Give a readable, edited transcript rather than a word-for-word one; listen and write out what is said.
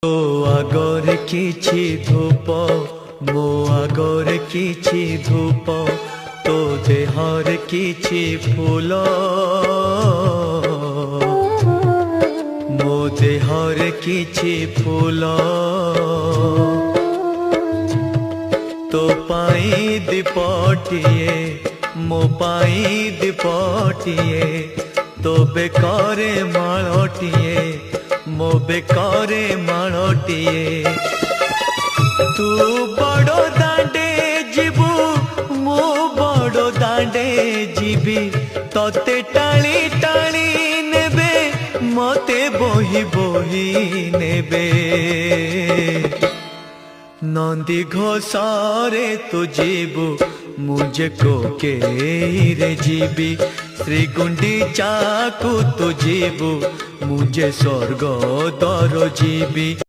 তো আগরে কিছু ধূপ মো আগরে কিছু ধূপ তো দেহর কিছু ফুল মো দেহর কিছু ফুল তো পাই দীপটিয়ে মো পাই দীপটিয়ে তো বেকরে মালটিয়ে মো বেকরে মালটিয়ে তু বড় দাঁডে ଯିବୁ মো বড় দাঁডে ଯିବି ততে টালি টালি নেবে মতে বহি বহি নেবে নন্দী ঘোষরে তু ଯିବୁ मुझे कोकेरे जीबी श्री गुंडीचाकु तु ଯିବୁ मुझे स्वर्ग दर जीबी।